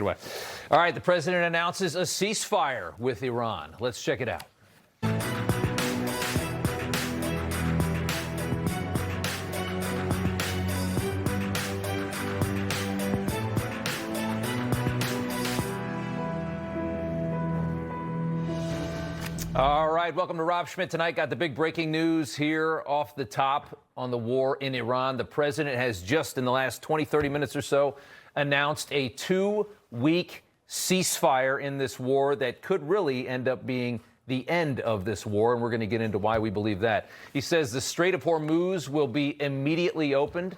away. All right, the president announces a ceasefire with Iran. Let's check it out. All right, welcome to Rob Schmitt Tonight. Got the big breaking news here off the top on the war in Iran. The president has just in the last 20, 30 minutes or so announced a 2-week ceasefire in this war that could really end up being the end of this war, and we're going to get into why we believe that. He says the Strait of Hormuz will be immediately opened,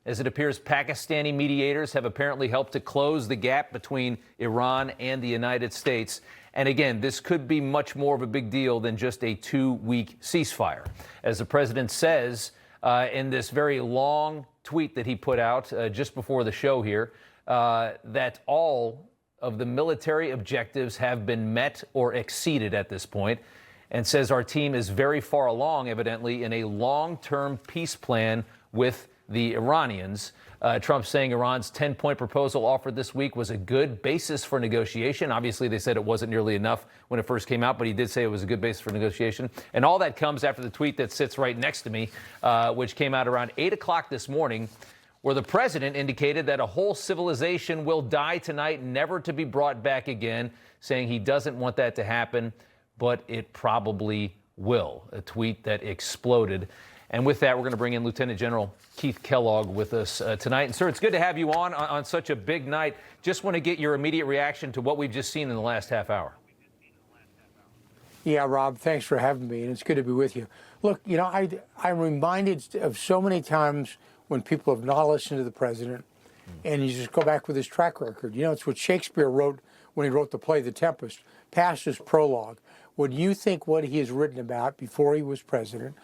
as it appears Pakistani mediators have apparently helped to close the gap between Iran and the United States. And again, this could be much more of a big deal than just a 2-week ceasefire. As the president says in this very long tweet that he put out just before the show here, that all of the military objectives have been met or exceeded at this point, and says our team is very far along, evidently, in a long-term peace plan with the Iranians. Trump saying Iran's 10-point proposal offered this week was a good basis for negotiation. Obviously, they said it wasn't nearly enough when it first came out, but he did say it was a good basis for negotiation. And all that comes after the tweet that sits right next to me, which came out around 8 o'clock this morning, where the president indicated that a whole civilization will die tonight, never to be brought back again, saying he doesn't want that to happen, but it probably will. A tweet that exploded. And with that, we're going to bring in Lieutenant General Keith Kellogg with us tonight. And, sir, it's good to have you on such a big night. Just want to get your immediate reaction to what we've just seen in the last half hour. Yeah, Rob, thanks for having me, and it's good to be with you. Look, you know, I'm reminded of so many times when people have not listened to the president, and you just go back with his track record. You know, it's what Shakespeare wrote when he wrote the play The Tempest, past his prologue. When you think what he has written about before he was president,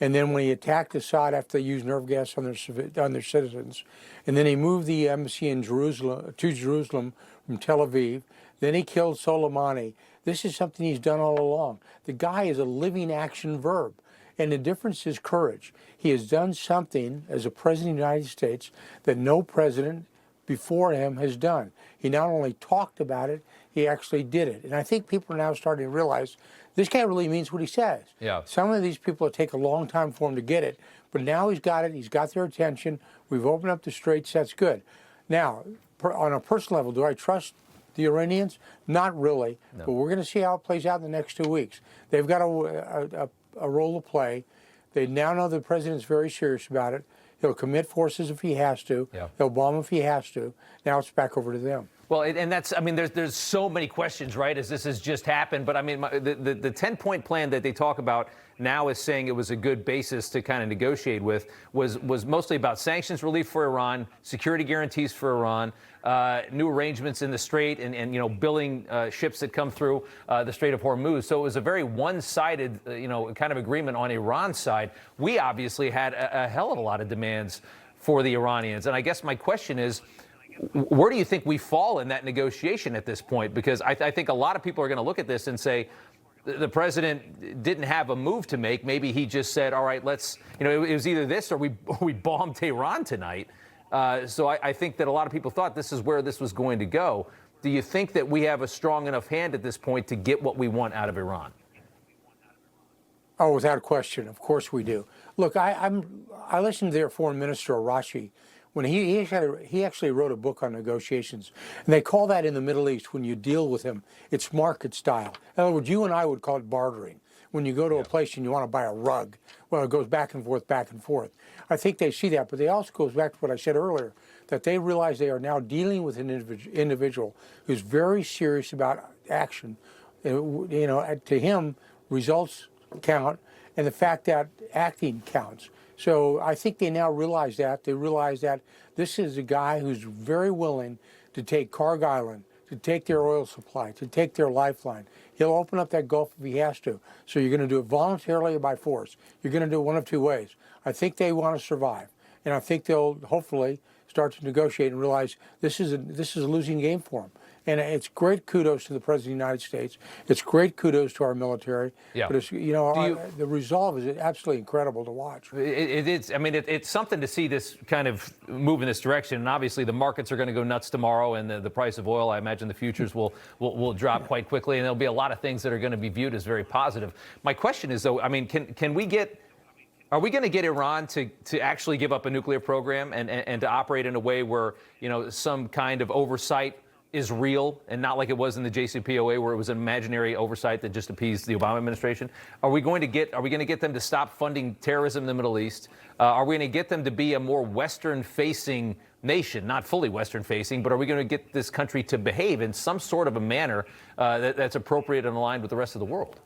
and then when he attacked Assad after they used nerve gas on their citizens, and then he moved the embassy in Jerusalem to Jerusalem from Tel Aviv, then he killed Soleimani. This is something he's done all along. The guy is a living action verb, and the difference is courage. He has done something as a president of the United States that no president before him has done. He not only talked about it, he actually did it. And I think people are now starting to realize this guy really means what he says. Yeah. Some of these people take a long time for him to get it, but now he's got it. He's got their attention. We've opened up the straits. That's good. Now, on a personal level, do I trust the Iranians? Not really, no. But we're going to see how it plays out in the next 2 weeks. They've got a role to play. They now know the president's very serious about it. He'll commit forces if he has to. Yeah. He'll bomb if he has to. Now it's back over to them. Well, and that's, I mean, there's so many questions, right, as this has just happened. But, I mean, the 10-point plan that they talk about now is saying it was a good basis to kind of negotiate with was mostly about sanctions relief for Iran, security guarantees for Iran, new arrangements in the Strait and you know, billing ships that come through the Strait of Hormuz. So it was a very one-sided, you know, kind of agreement on Iran's side. We obviously had a hell of a lot of demands for the Iranians. And I guess my question is, where do you think we fall in that negotiation at this point? Because I think a lot of people are going to look at this and say the president didn't have a move to make. Maybe he just said, all right, let's, you know, it was either this or we bombed Tehran tonight. So I think that a lot of people thought this is where this was going to go. Do you think that we have a strong enough hand at this point to get what we want out of Iran? Oh, without question. Of course we do. Look, I listened to their foreign minister, Arashi, when he actually wrote a book on negotiations. And they call that in the Middle East, when you deal with him, it's market style. In other words, you and I would call it bartering. When you go to a place and you want to buy a rug, well, it goes back and forth, back and forth. I think they see that, but they also goes back to what I said earlier, that they realize they are now dealing with an individual who's very serious about action. You know, to him, results count, and the fact that acting counts. So I think they now realize that. They realize that this is a guy who's very willing to take Carr Island, to take their oil supply, to take their lifeline. He'll open up that Gulf if he has to. So you're going to do it voluntarily or by force. You're going to do it one of two ways. I think they want to survive, and I think they'll hopefully start to negotiate and realize this is a losing game for them. And it's great kudos to the President of the United States. It's great kudos to our military. Yeah. But it's, the resolve is absolutely incredible to watch. It is. I mean, it's something to see this kind of move in this direction. And obviously, the markets are going to go nuts tomorrow, and the price of oil, I imagine the futures will drop quite quickly, and there'll be a lot of things that are going to be viewed as very positive. My question is, though, I mean, are we going to get Iran to actually give up a nuclear program and to operate in a way where, some kind of oversight is real and not like it was in the JCPOA, where it was an imaginary oversight that just appeased the Obama administration? Are we going to get them to stop funding terrorism in the Middle East? Are we going to get them to be a more Western-facing nation, not fully Western-facing, but are we going to get this country to behave in some sort of a manner that's appropriate and aligned with the rest of the world?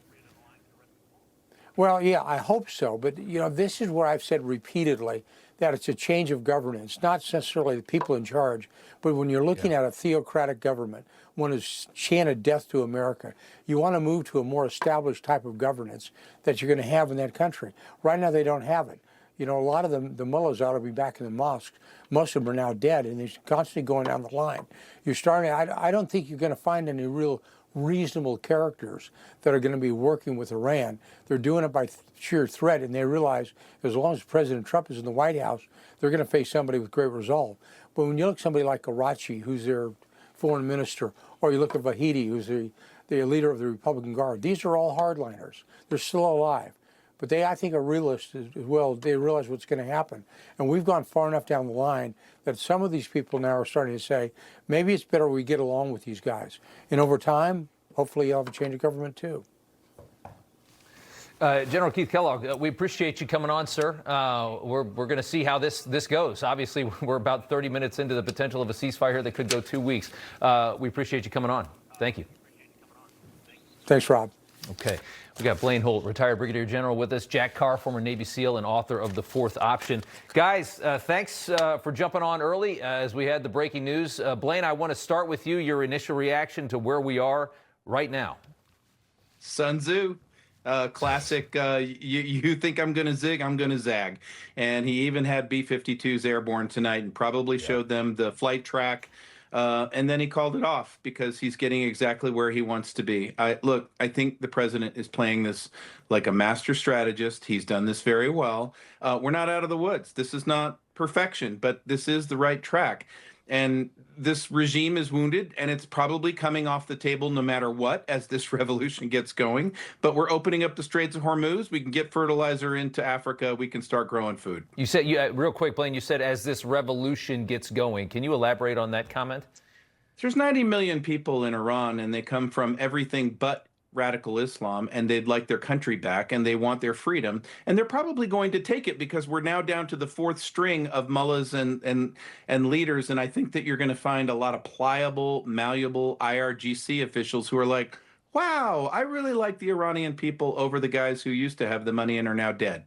Well, yeah, I hope so. But, this is what I've said repeatedly, that it's a change of governance, not necessarily the people in charge, but when you're looking at a theocratic government, one has chanted death to America, you want to move to a more established type of governance that you're going to have in that country. Right now, they don't have it. A lot of the mullahs ought to be back in the mosques. Most of them are now dead, and they're constantly going down the line. I don't think you're going to find any real reasonable characters that are going to be working with Iran. They're doing it by sheer threat, and they realize as long as President Trump is in the White House, they're going to face somebody with great resolve. But when you look at somebody like Karachi, who's their foreign minister, or you look at Vahidi, who's the leader of the Republican Guard, these are all hardliners. They're still alive. But they, I think, are realists as well. They realize what's going to happen. And we've gone far enough down the line that some of these people now are starting to say, maybe it's better we get along with these guys. And over time, hopefully you'll have a change of government, too. General Keith Kellogg, we appreciate you coming on, sir. We're going to see how this goes. Obviously, we're about 30 minutes into the potential of a ceasefire here that could go 2 weeks. We appreciate you coming on. Thank you. Thanks, Rob. Okay. We got Blaine Holt, retired Brigadier General, with us. Jack Carr, former Navy SEAL and author of The Fourth Option. Guys, thanks for jumping on early as we had the breaking news. Blaine, I want to start with you, your initial reaction to where we are right now. Sun Tzu, classic, you think I'm going to zig, I'm going to zag. And he even had B-52s airborne tonight and probably showed them the flight track. And then he called it off because he's getting exactly where he wants to be. I think the president is playing this like a master strategist. He's done this very well. We're not out of the woods. This is not perfection, but this is the right track. And this regime is wounded, and it's probably coming off the table no matter what as this revolution gets going. But we're opening up the Straits of Hormuz. We can get fertilizer into Africa. We can start growing food. You said, real quick, Blaine, you said as this revolution gets going. Can you elaborate on that comment? There's 90 million people in Iran, and they come from everything but radical Islam, and they'd like their country back, and they want their freedom, and they're probably going to take it because we're now down to the fourth string of mullahs and leaders, and I think that you're going to find a lot of pliable, malleable IRGC officials who are like, wow, I really like the Iranian people over the guys who used to have the money and are now dead.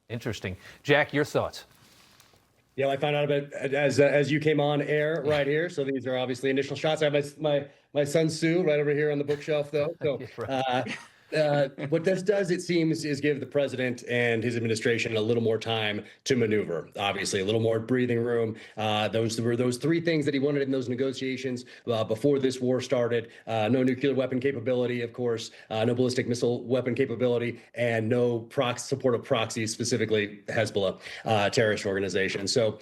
Interesting. Jack, your thoughts? Yeah, I found out about as you came on air right here. So these are obviously initial shots. I have my Sun Tzu right over here on the bookshelf, though. So what this does, it seems, is give the president and his administration a little more time to maneuver. Obviously, a little more breathing room. Those were those three things that he wanted in those negotiations before this war started. No nuclear weapon capability, of course, no ballistic missile weapon capability, and no support of proxies, specifically Hezbollah terrorist organization. So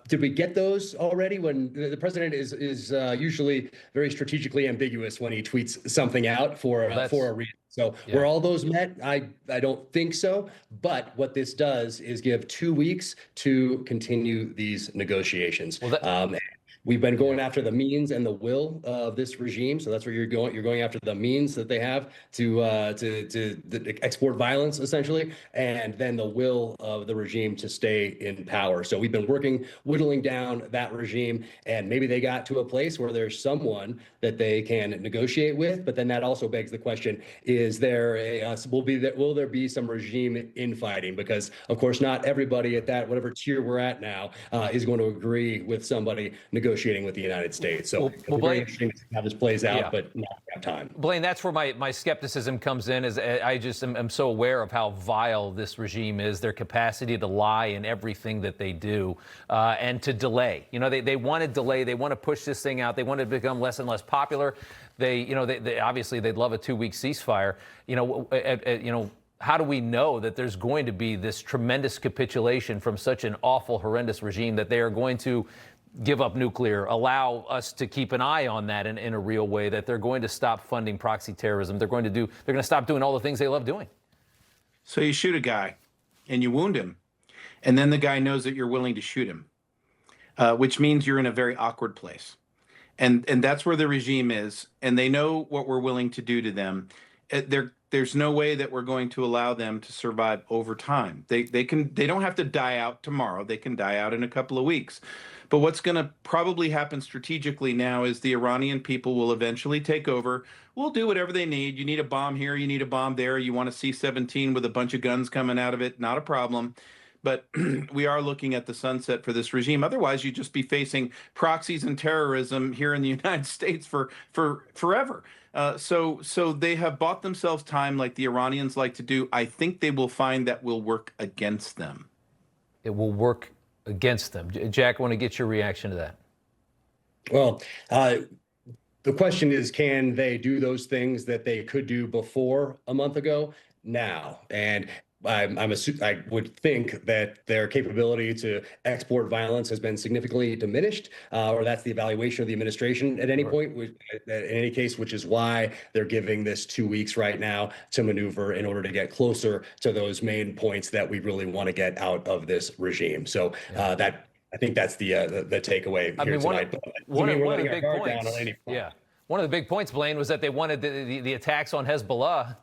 did we get those already? When the president is usually very strategically ambiguous when he tweets something out for a reason. So were all those met? I don't think so. But what this does is give 2 weeks to continue these negotiations. Well, we've been going after the means and the will of this regime. So that's where you're going. You're going after the means that they have to export violence, essentially, and then the will of the regime to stay in power. So we've been whittling down that regime, and maybe they got to a place where there's someone that they can negotiate with. But then that also begs the question: is there will there be some regime infighting? Because of course, not everybody at that whatever tier we're at now is going to agree with somebody negotiating negotiating with the United States. So it'll be very Blaine, interesting to see how this plays out, yeah. but not have time. Blaine, that's where my skepticism comes in. Is I just am so aware of how vile this regime is, their capacity to lie in everything that they do, and to delay. You know, they want to delay. They want to push this thing out. They want to become less and less popular. They obviously they'd love a 2-week ceasefire. How do we know that there's going to be this tremendous capitulation from such an awful, horrendous regime that they are going to give up nuclear, allow us to keep an eye on that in a real way, that they're going to stop funding proxy terrorism, they're going to stop doing all the things they love doing? So you shoot a guy and you wound him, and then the guy knows that you're willing to shoot him, which means you're in a very awkward place. And that's where the regime is, and they know what we're willing to do to them. There's no way that we're going to allow them to survive over time. They don't have to die out tomorrow. They can die out in a couple of weeks. But what's going to probably happen strategically now is the Iranian people will eventually take over. We'll do whatever they need. You need a bomb here, you need a bomb there. You want a C-17 with a bunch of guns coming out of it, not a problem. But we are looking at the sunset for this regime. Otherwise, you'd just be facing proxies and terrorism here in the United States for forever. So they have bought themselves time like the Iranians like to do. I think they will find that will work against them. It will work against them. Jack, I want to get your reaction to that. Well, the question is, can they do those things that they could do before a month ago now? And I would think that their capability to export violence has been significantly diminished, or that's the evaluation of the administration at any point, in any case, which is why they're giving this 2 weeks right now to maneuver in order to get closer to those main points that we really want to get out of this regime. So I think that's the takeaway here tonight. One of the big points. Yeah. One of the big points, Blaine, was that they wanted the attacks on Hezbollah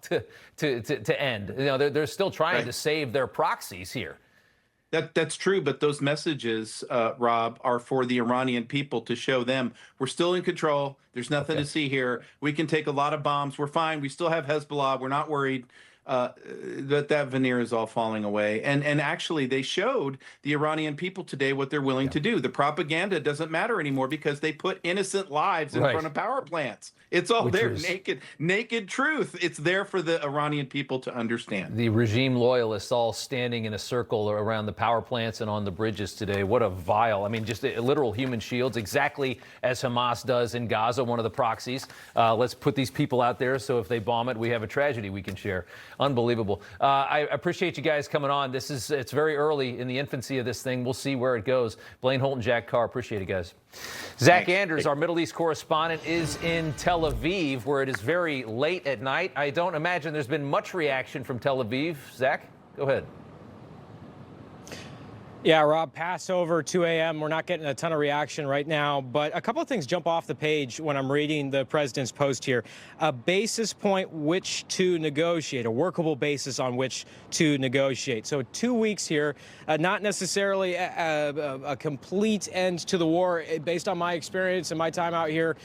to end. You know, they're still trying to save their proxies here. That's true, but those messages, Rob, are for the Iranian people to show them we're still in control. There's nothing to see here. We can take a lot of bombs. We're fine. We still have Hezbollah. We're not worried. That veneer is all falling away. And actually, they showed the Iranian people today what they're willing to do. The propaganda doesn't matter anymore because they put innocent lives in front of power plants. It's all there, naked truth. It's there for the Iranian people to understand. The regime loyalists all standing in a circle around the power plants and on the bridges today. What a vile, I mean, just literal human shields, exactly as Hamas does in Gaza, one of the proxies. Let's put these people out there so if they bomb it, we have a tragedy we can share. Unbelievable. I appreciate you guys coming on. It's very early in the infancy of this thing. We'll see where it goes. Blaine Holt and Jack Carr, appreciate it, guys. Zach Anders, our Middle East correspondent, is in Tel Aviv, where it is very late at night. I don't imagine there's been much reaction from Tel Aviv. Zach, go ahead. Yeah, Rob, Passover, 2 a.m. We're not getting a ton of reaction right now, but a couple of things jump off the page when I'm reading the president's post here. A basis point which to negotiate, a workable basis on which to negotiate. So 2 weeks here, not necessarily a complete end to the war. Based on my experience and my time out here,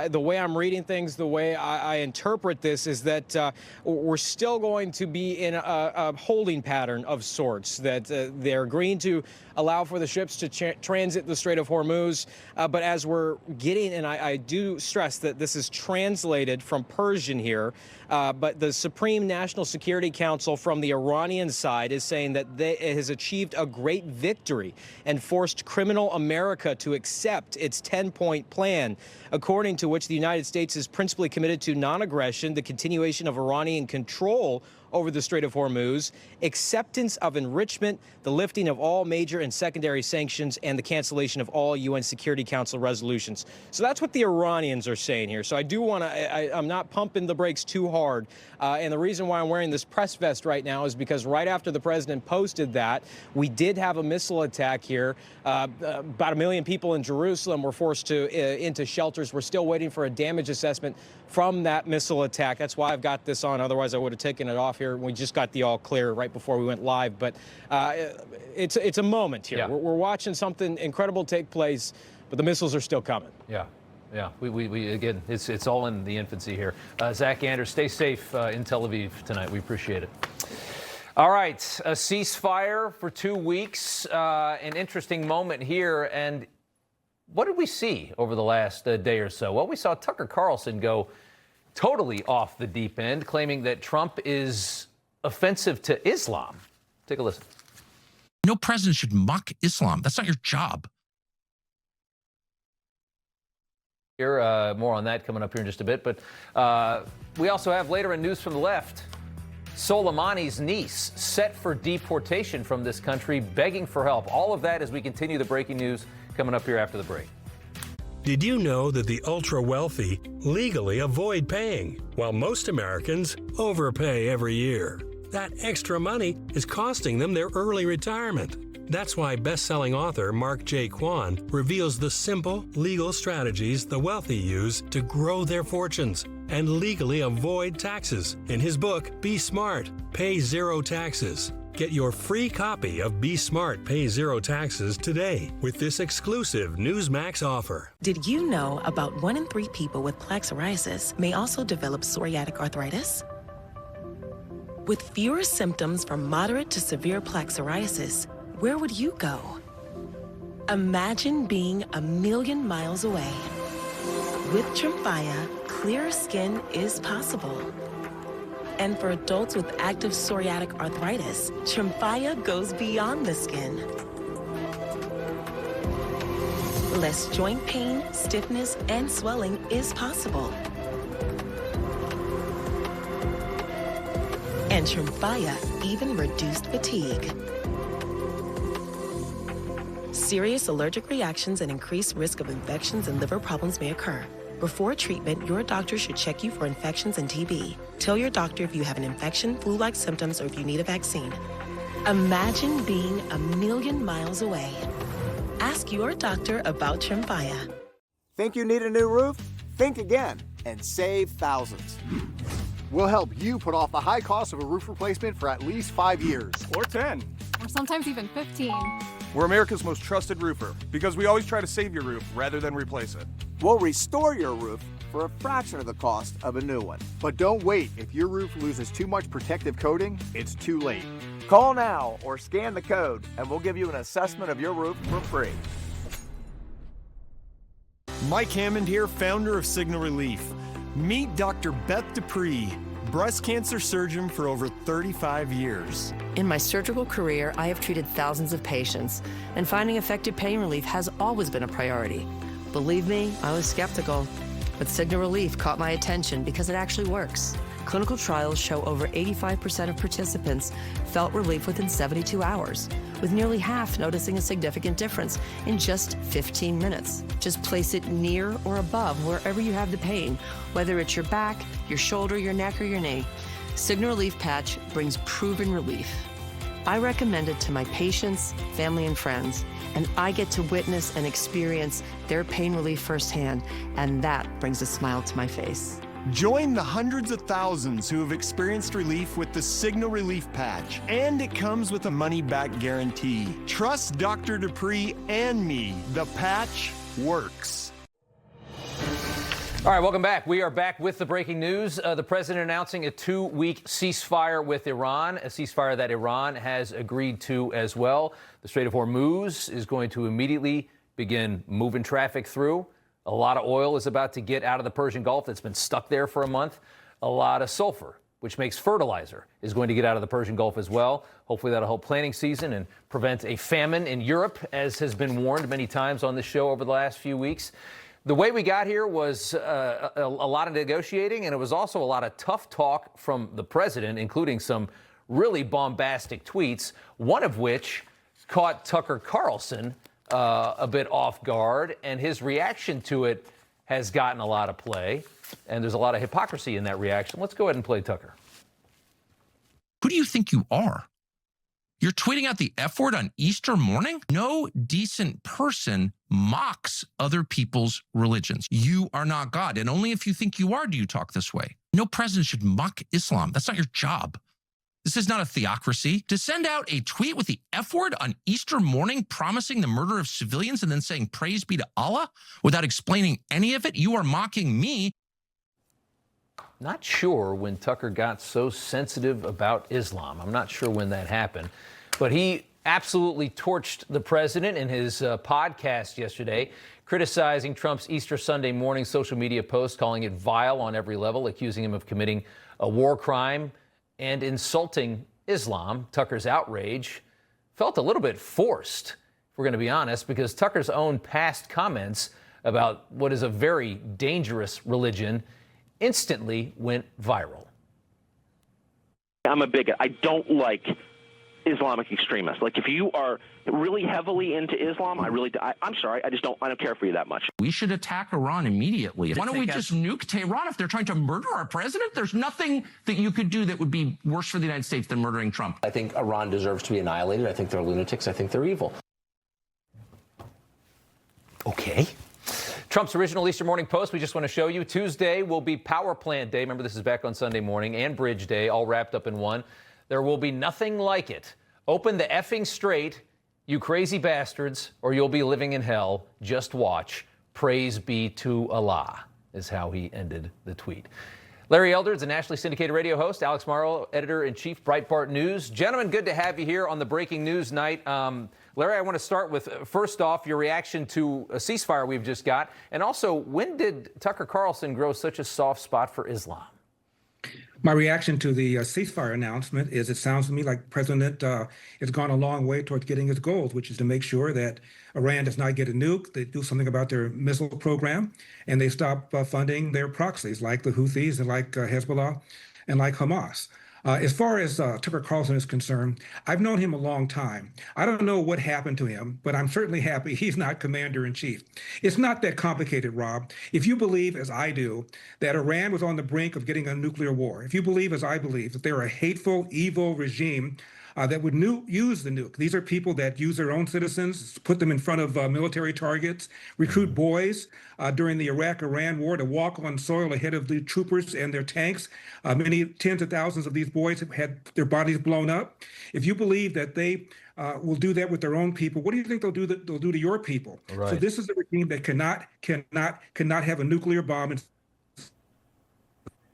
the way I'm reading things, the way I interpret this is that we're still going to be in a holding pattern of sorts, that they're agreeing to allow for the ships to transit the Strait of Hormuz. But as we're getting, and I do stress that this is translated from Persian here, but the Supreme National Security Council from the Iranian side is saying that it has achieved a great victory and forced criminal America to accept its 10-point plan, according to which the United States is principally committed to non-aggression, the continuation of Iranian control over the Strait of Hormuz, acceptance of enrichment, the lifting of all major and secondary sanctions, and the cancellation of all UN Security Council resolutions. So that's what the Iranians are saying here. So I do want to, I'm not pumping the brakes too hard. And the reason why I'm wearing this press vest right now is because right after the president posted that, we did have a missile attack here. About 1 million people in Jerusalem were forced into shelters. We're still waiting for a damage assessment from that missile attack. That's why I've got this on. Otherwise, I would have taken it off here. We just got the all clear right before we went live. But it's a moment here. Yeah. We're watching something incredible take place, but the missiles are still coming. Yeah. Yeah, we again, it's all in the infancy here. Zach Anders, stay safe in Tel Aviv tonight. We appreciate it. All right, a ceasefire for 2 weeks. An interesting moment here, and what did we see over the last day or so? Well, we saw Tucker Carlson go totally off the deep end, claiming that Trump is offensive to Islam. Take a listen. No president should mock Islam. That's not your job. Here, more on that coming up here in just a bit. But we also have later in News from the Left, Soleimani's niece set for deportation from this country, begging for help. All of that as we continue the breaking news coming up here after the break. Did you know that the ultra-wealthy legally avoid paying, while most Americans overpay every year? That extra money is costing them their early retirement. That's why best-selling author Mark J. Kwan reveals the simple, legal strategies the wealthy use to grow their fortunes and legally avoid taxes in his book, Be Smart, Pay Zero Taxes. Get your free copy of Be Smart, Pay Zero Taxes today with this exclusive Newsmax offer. Did you know about 1 in 3 people with plaque psoriasis may also develop psoriatic arthritis? With fewer symptoms from moderate to severe plaque psoriasis, where would you go? Imagine being a million miles away. With Tremfya, clearer skin is possible. And for adults with active psoriatic arthritis, Tremfya goes beyond the skin. Less joint pain, stiffness, and swelling is possible. And Tremfya even reduced fatigue. Serious allergic reactions and increased risk of infections and liver problems may occur. Before treatment, your doctor should check you for infections and TB. Tell your doctor if you have an infection, flu-like symptoms, or if you need a vaccine. Imagine being a million miles away. Ask your doctor about Tremfya. Think you need a new roof? Think again and save thousands. We'll help you put off the high cost of a roof replacement for at least 5 years. Or 10. Or sometimes even 15. We're America's most trusted roofer because we always try to save your roof rather than replace it. We'll restore your roof for a fraction of the cost of a new one. But don't wait. If your roof loses too much protective coating, it's too late. Call now or scan the code and we'll give you an assessment of your roof for free. Mike Hammond here, founder of Signal Relief. Meet Dr. Beth Dupree, breast cancer surgeon for over 35 years. In my surgical career, I have treated thousands of patients, and finding effective pain relief has always been a priority. Believe me, I was skeptical, but Signal Relief caught my attention because it actually works. Clinical trials show over 85% of participants felt relief within 72 hours, with nearly half noticing a significant difference in just 15 minutes. Just place it near or above wherever you have the pain, whether it's your back, your shoulder, your neck, or your knee. Signal Relief Patch brings proven relief. I recommend it to my patients, family, and friends, and I get to witness and experience their pain relief firsthand, and that brings a smile to my face. Join the hundreds of thousands who have experienced relief with the Signal Relief Patch, and it comes with a money-back guarantee. Trust Dr. Dupree and me. The patch works. All right, welcome back. We are back with the breaking news. The president announcing a 2-week ceasefire with Iran, a ceasefire that Iran has agreed to as well. The Strait of Hormuz is going to immediately begin moving traffic through. A lot of oil is about to get out of the Persian Gulf that's been stuck there for a month. A lot of sulfur, which makes fertilizer, is going to get out of the Persian Gulf as well. Hopefully that'll help planting season and prevent a famine in Europe, as has been warned many times on this show over the last few weeks. The way we got here was a lot of negotiating, and it was also a lot of tough talk from the president, including some really bombastic tweets, one of which caught Tucker Carlson a bit off guard, and his reaction to it has gotten a lot of play, and there's a lot of hypocrisy in that reaction. Let's go ahead and play Tucker. Who do you think you are? You're tweeting out the F word on Easter morning? No decent person mocks other people's religions. You are not God, and only if you think you are do you talk this way. No president should mock Islam. That's not your job. This is not a theocracy. To send out a tweet with the F word on Easter morning promising the murder of civilians and then saying praise be to Allah without explaining any of it, you are mocking me. Not sure when Tucker got so sensitive about Islam. I'm not sure when that happened, but he absolutely torched the president in his podcast yesterday, criticizing Trump's Easter Sunday morning social media post, calling it vile on every level, accusing him of committing a war crime and insulting Islam. Tucker's outrage felt a little bit forced, if we're going to be honest, because Tucker's own past comments about what is a very dangerous religion instantly went viral. I'm a bigot. I don't like Islamic extremists. Like, if you are really heavily into Islam, I'm sorry, I don't care for you that much. We should attack Iran immediately. Why don't we just nuke Tehran if they're trying to murder our president? There's nothing that you could do that would be worse for the United States than murdering Trump. I think Iran deserves to be annihilated. I think they're lunatics. I think they're evil. Okay. Trump's original Easter morning post, we just want to show you. Tuesday will be Power Plant Day. Remember, this is back on Sunday morning, and Bridge Day, all wrapped up in one. There will be nothing like it. Open the effing Strait, you crazy bastards, or you'll be living in hell. Just watch. Praise be to Allah, is how he ended the tweet. Larry Elder is a nationally syndicated radio host. Alex Marlow, editor-in-chief, Breitbart News. Gentlemen, good to have you here on the breaking news night. Larry, I want to start with, first off, your reaction to a ceasefire we've just got. And also, when did Tucker Carlson grow such a soft spot for Islam? My reaction to the ceasefire announcement is it sounds to me like the president has gone a long way towards getting his goals, which is to make sure that Iran does not get a nuke, they do something about their missile program, and they stop funding their proxies like the Houthis and like Hezbollah and like Hamas. As far as Tucker Carlson is concerned, I've known him a long time. I don't know what happened to him, but I'm certainly happy he's not commander-in-chief. It's not that complicated, Rob. If you believe, as I do, that Iran was on the brink of getting a nuclear war, if you believe, as I believe, that they're a hateful, evil regime that would use the nuke. These are people that use their own citizens, put them in front of military targets, recruit boys during the Iraq-Iran war to walk on soil ahead of the troopers and their tanks. Many tens of thousands of these boys have had their bodies blown up. If you believe that they will do that with their own people, what do you think they'll do to your people? Right. So this is a regime that cannot have a nuclear bomb. And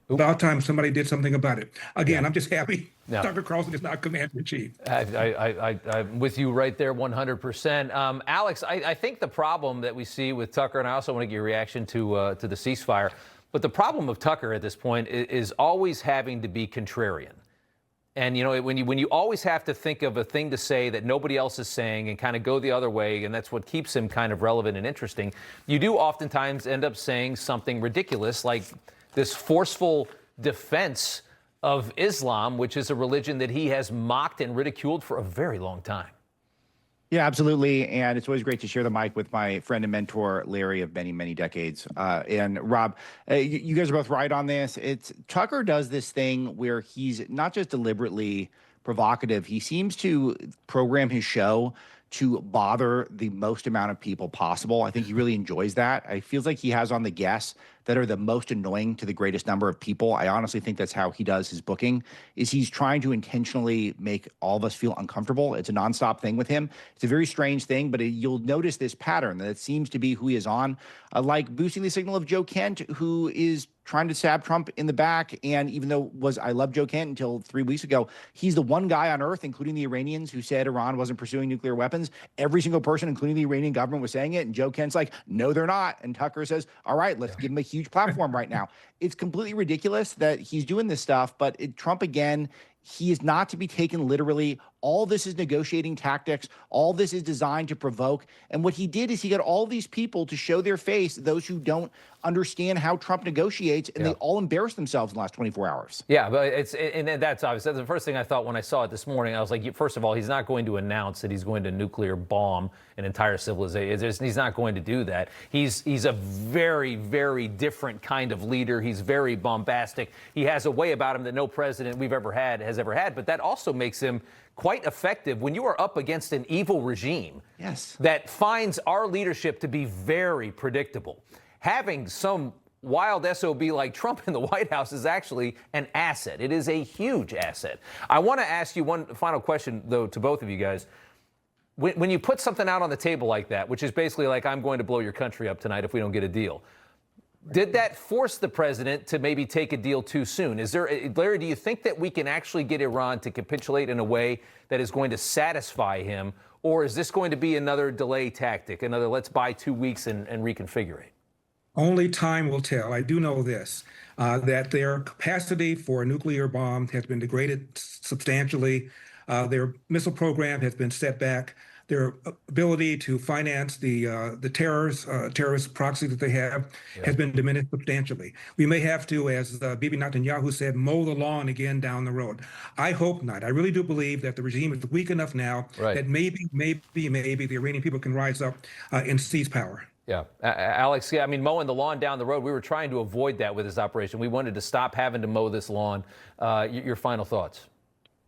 about time somebody did something about it. Again, I'm just happy Tucker Carlson is not commander-in-chief. I'm with you right there 100%. Alex, I think the problem that we see with Tucker, and I also want to get your reaction to the ceasefire, but the problem of Tucker at this point is always having to be contrarian. And, you know, when you always have to think of a thing to say that nobody else is saying and kind of go the other way, and that's what keeps him kind of relevant and interesting, you do oftentimes end up saying something ridiculous like this forceful defense of Islam, which is a religion that he has mocked and ridiculed for a very long time. Yeah, absolutely. And it's always great to share the mic with my friend and mentor, Larry, of many, many decades. And Rob, you guys are both right on this. Tucker does this thing where he's not just deliberately provocative. He seems to program his show to bother the most amount of people possible. I think he really enjoys that. It feels like he has on the guests that are the most annoying to the greatest number of people. I honestly think that's how he does his booking, is he's trying to intentionally make all of us feel uncomfortable. It's a nonstop thing with him. It's a very strange thing, but you'll notice this pattern that it seems to be who he is on, like boosting the signal of Joe Kent, who is trying to stab Trump in the back. And even though I love Joe Kent until 3 weeks ago, he's the one guy on earth, including the Iranians, who said Iran wasn't pursuing nuclear weapons. Every single person, including the Iranian government, was saying it. And Joe Kent's like, no, they're not. And Tucker says, all right, let's give him a huge platform right now. It's completely ridiculous that he's doing this stuff, but Trump, again, he is not to be taken literally. All this is negotiating tactics. All this is designed to provoke. And what he did is he got all these people to show their face, those who don't understand how Trump negotiates, and they all embarrassed themselves in the last 24 hours. Yeah, but and that's obvious. That's the first thing I thought when I saw it this morning. I was like, first of all, he's not going to announce that he's going to nuclear bomb an entire civilization. He's not going to do that. He's a very, very different kind of leader. He's very bombastic. He has a way about him that no president we've ever had has ever had, but that also makes him quite effective when you are up against an evil regime that finds our leadership to be very predictable. Having some wild SOB like Trump in the White House is actually an asset. It is a huge asset. I want to ask you one final question, though, to both of you guys. When you put something out on the table like that, which is basically like, I'm going to blow your country up tonight if we don't get a deal, did that force the president to maybe take a deal too soon? Larry, do you think that we can actually get Iran to capitulate in a way that is going to satisfy him? Or is this going to be another delay tactic, another let's buy 2 weeks and reconfigure it? Only time will tell. I do know this, that their capacity for a nuclear bomb has been degraded substantially. Their missile program has been set back. Their ability to finance the terrorist proxy that they have has been diminished substantially. We may have to, as Bibi Netanyahu said, mow the lawn again down the road. I hope not. I really do believe that the regime is weak enough now that maybe the Iranian people can rise up and seize power. Yeah, Alex, I mean, mowing the lawn down the road, we were trying to avoid that with this operation. We wanted to stop having to mow this lawn. Your final thoughts?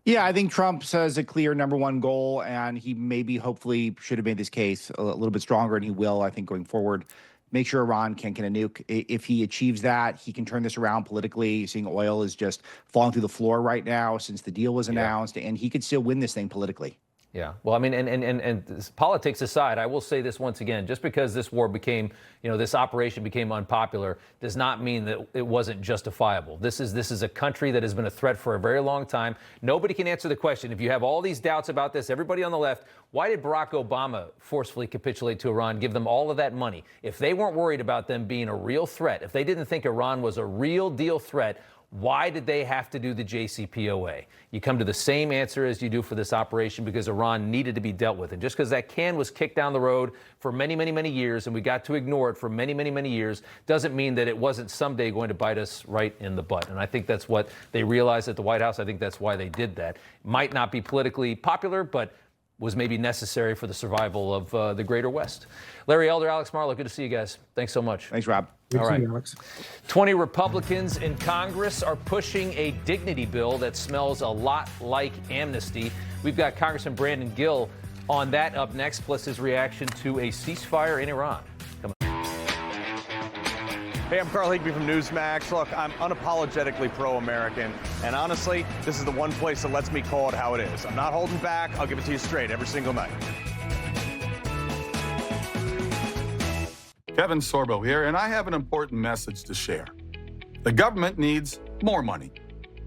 Yeah, I think Trump says a clear number one goal, and he maybe hopefully should have made this case a little bit stronger, and he will, I think, going forward. Make sure Iran can't get a nuke. If he achieves that, he can turn this around politically. Seeing oil is just falling through the floor right now since the deal was announced, and he could still win this thing politically. Yeah. Well, I mean, and politics aside, I will say this once again, just because this war became, this operation became unpopular does not mean that it wasn't justifiable. This is a country that has been a threat for a very long time. Nobody can answer the question. If you have all these doubts about this, everybody on the left, why did Barack Obama forcefully capitulate to Iran, give them all of that money? If they weren't worried about them being a real threat, if they didn't think Iran was a real deal threat, why did they have to do the JCPOA? You come to the same answer as you do for this operation because Iran needed to be dealt with. And just because that can was kicked down the road for many, many, many years and we got to ignore it for many, many, many years doesn't mean that it wasn't someday going to bite us right in the butt. And I think that's what they realized at the White House. I think that's why they did that. Might not be politically popular, but was maybe necessary for the survival of the greater West. Larry Elder, Alex Marlow, good to see you guys. Thanks so much. Thanks, Rob. All right. 20 Republicans in Congress are pushing a dignity bill that smells a lot like amnesty. We've got Congressman Brandon Gill on that up next, plus his reaction to a ceasefire in Iran. Come on. Hey, I'm Carl Higby from Newsmax. Look, I'm unapologetically pro-American, and honestly, this is the one place that lets me call it how it is. I'm not holding back. I'll give it to you straight every single night. Kevin Sorbo here, and I have an important message to share. The government needs more money,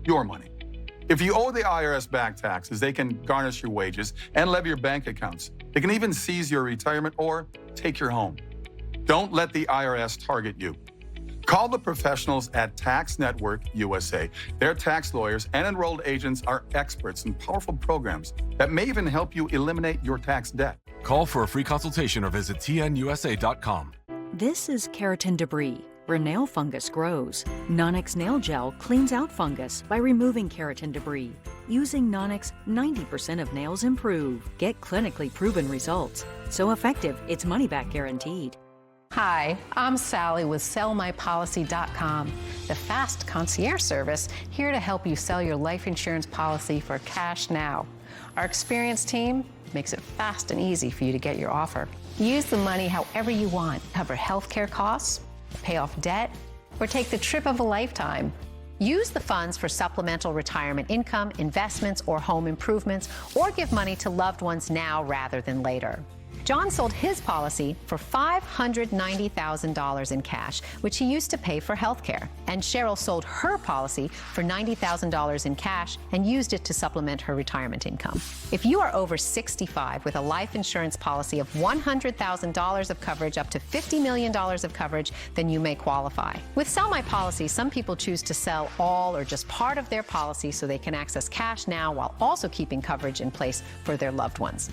your money. If you owe the IRS back taxes, they can garnish your wages and levy your bank accounts. They can even seize your retirement or take your home. Don't let the IRS target you. Call the professionals at Tax Network USA. Their tax lawyers and enrolled agents are experts in powerful programs that may even help you eliminate your tax debt. Call for a free consultation or visit tnusa.com. This is keratin debris, where nail fungus grows. Nonix Nail Gel cleans out fungus by removing keratin debris. Using Nonix, 90% of nails improve. Get clinically proven results. So effective, it's money-back guaranteed. Hi, I'm Sally with SellMyPolicy.com, the fast concierge service here to help you sell your life insurance policy for cash now. Our experienced team makes it fast and easy for you to get your offer. Use the money however you want. Cover healthcare costs, pay off debt, or take the trip of a lifetime. Use the funds for supplemental retirement income, investments, or home improvements, or give money to loved ones now rather than later. John sold his policy for $590,000 in cash, which he used to pay for health care. And Cheryl sold her policy for $90,000 in cash and used it to supplement her retirement income. If you are over 65 with a life insurance policy of $100,000 of coverage up to $50 million of coverage, then you may qualify. With Sell My Policy, some people choose to sell all or just part of their policy so they can access cash now while also keeping coverage in place for their loved ones.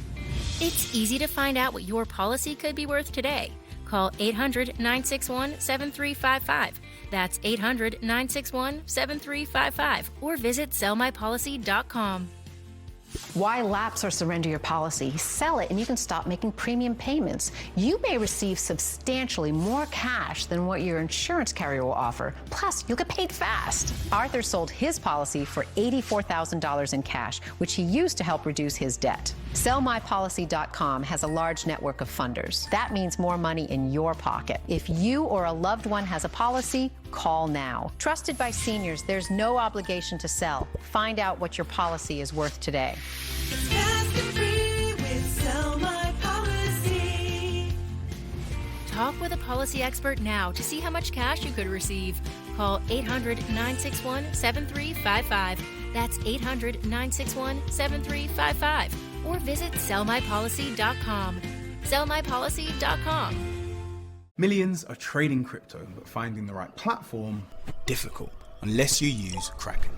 It's easy to find out what your policy could be worth today. Call 800-961-7355. That's 800-961-7355. Or visit sellmypolicy.com. Why lapse or surrender your policy? Sell it and you can stop making premium payments. You may receive substantially more cash than what your insurance carrier will offer. Plus, you'll get paid fast. Arthur sold his policy for $84,000 in cash, which he used to help reduce his debt. SellMyPolicy.com has a large network of funders. That means more money in your pocket. If you or a loved one has a policy, call now. Trusted by seniors, there's no obligation to sell. Find out what your policy is worth today. It's fast and free with Sell My Policy. Talk with a policy expert now to see how much cash you could receive. Call 800-961-7355. That's 800-961-7355. or visit sellmypolicy.com. Sellmypolicy.com. Millions are trading crypto, but finding the right platform, difficult, unless you use Kraken.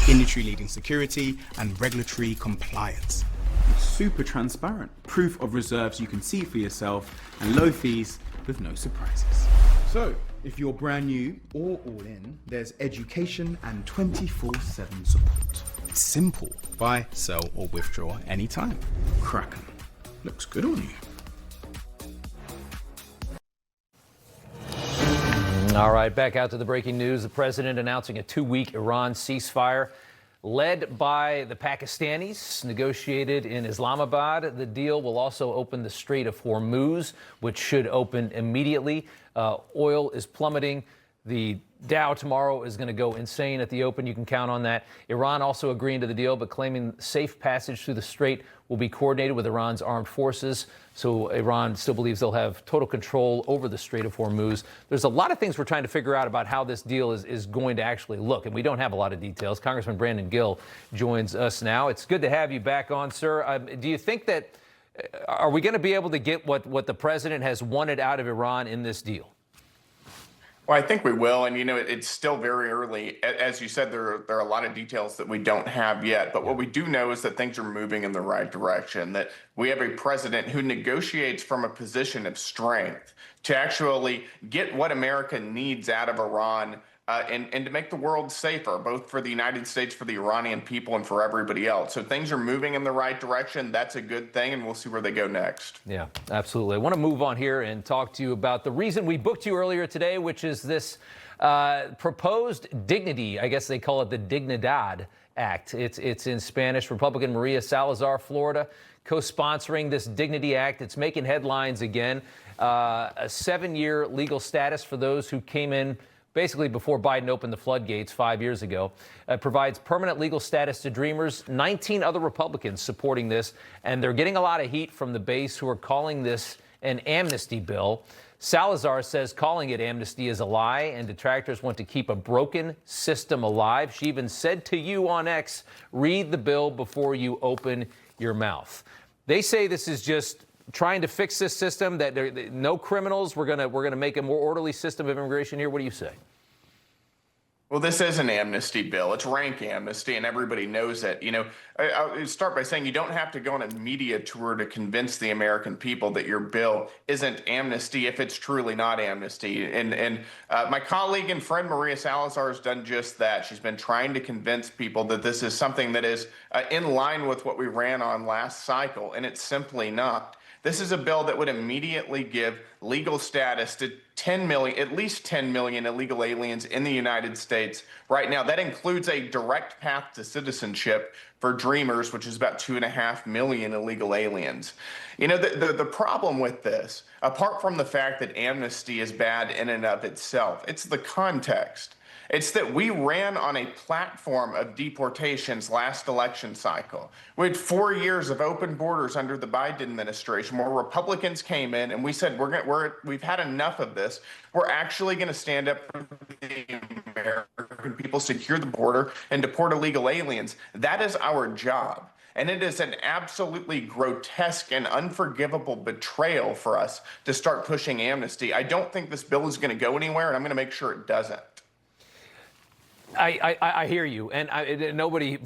Industry-leading security and regulatory compliance. Super transparent, proof of reserves you can see for yourself, and low fees with no surprises. So, if you're brand new or all in, there's education and 24/7 support. It's simple. Buy, sell, or withdraw anytime. Kraken. Looks good on you. All right, back out to the breaking news. The president announcing a 2-week Iran ceasefire led by the Pakistanis, negotiated in Islamabad. The deal will also open the Strait of Hormuz, which should open immediately. Oil is plummeting. The Dow tomorrow is going to go insane at the open. You can count on that. Iran also agreeing to the deal, but claiming safe passage through the Strait will be coordinated with Iran's armed forces. So Iran still believes they'll have total control over the Strait of Hormuz. There's a lot of things we're trying to figure out about how this deal is going to actually look, and we don't have a lot of details. Congressman Brandon Gill joins us now. It's good to have you back on, sir. Do you think that, are we going to be able to get what the president has wanted out of Iran in this deal? Well, I think we will. And, it's still very early. As you said, there are a lot of details that we don't have yet. But what we do know is that things are moving in the right direction, that we have a president who negotiates from a position of strength to actually get what America needs out of Iran and to make the world safer, both for the United States, for the Iranian people, and for everybody else. So things are moving in the right direction. That's a good thing, and we'll see where they go next. Yeah, absolutely. I want to move on here and talk to you about the reason we booked you earlier today, which is this proposed dignity. I guess they call it the Dignidad Act. It's in Spanish. Republican Maria Salazar, Florida, co-sponsoring this Dignity Act. It's making headlines again. A 7-year legal status for those who came in basically before Biden opened the floodgates 5 years ago. Provides permanent legal status to Dreamers. 19 other Republicans supporting this, and they're getting a lot of heat from the base who are calling this an amnesty bill. Salazar says calling it amnesty is a lie, and detractors want to keep a broken system alive. She even said to you on X, read the bill before you open your mouth. They say this is just trying to fix this system, that no criminals. We're gonna make a more orderly system of immigration here. What do you say? Well, this is an amnesty bill. It's rank amnesty, and everybody knows it. I'll start by saying you don't have to go on a media tour to convince the American people that your bill isn't amnesty if it's truly not amnesty. And my colleague and friend Maria Salazar has done just that. She's been trying to convince people that this is something that is in line with what we ran on last cycle, and it's simply not. This is a bill that would immediately give legal status to 10 million, at least 10 million illegal aliens in the United States right now. That includes a direct path to citizenship for Dreamers, which is about 2.5 million illegal aliens. The problem with this, apart from the fact that amnesty is bad in and of itself, it's the context. It's that we ran on a platform of deportations last election cycle. We had 4 years of open borders under the Biden administration where Republicans came in and we said, we've had enough of this. We're actually going to stand up for the American people, secure the border, and deport illegal aliens. That is our job. And it is an absolutely grotesque and unforgivable betrayal for us to start pushing amnesty. I don't think this bill is going to go anywhere, and I'm going to make sure it doesn't. I hear you, and nobody